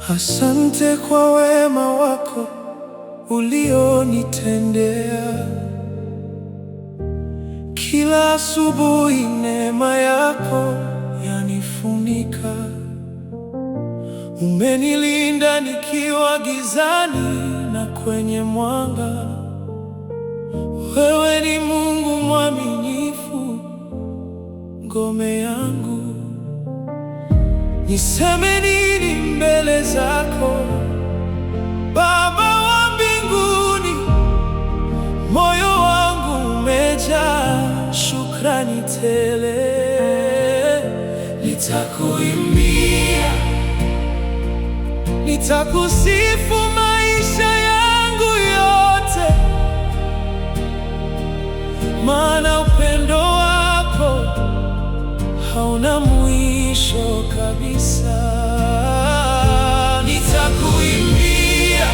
Asante kwa wema wako ulionitendea. Kila asubuhi neema yako yanifunika. Umenilinda nikiwa gizani na kwenye mwanga. Wewe ni Mungu mwaminifu, ngome yangu. Niseme nini mbele zako, Baba wa mbinguni? Moyo wangu umejaa shukrani tele. Nitakuimbia, nitakusifu maisha yangu yote, maana upendo wako hauna mwisho kabisa. Nitakuimbia,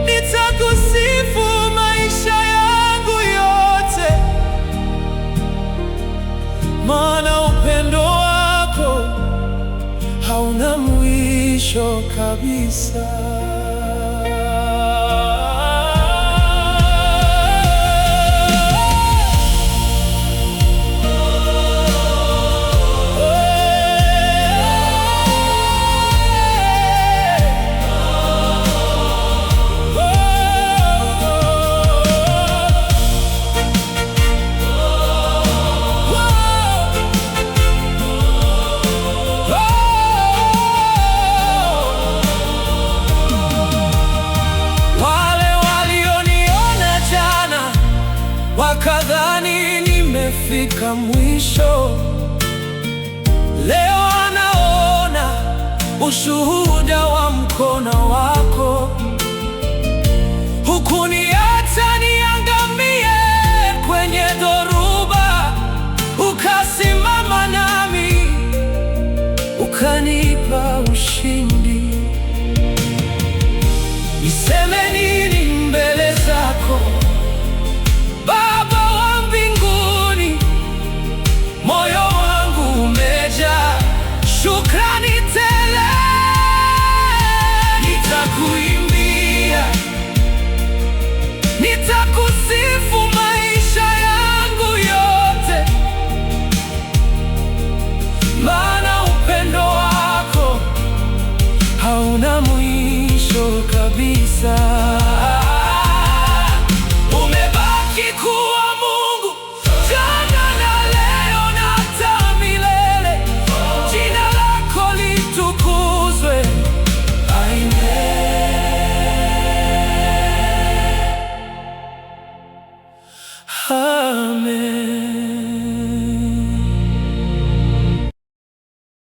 nitakusifu maisha yangu yote, maana upendo wako hauna mwisho kabisa. Wakadhani nimefika mwisho, leo anaona ushuhuda wa mkono wako. Hukuniacha niangamie kwenye dhoruba, ukasimama nami, ukanipa ushindi. Niseme nini mbele zako, Baba wa mbinguni? Moyo wangu umejaa shukrani.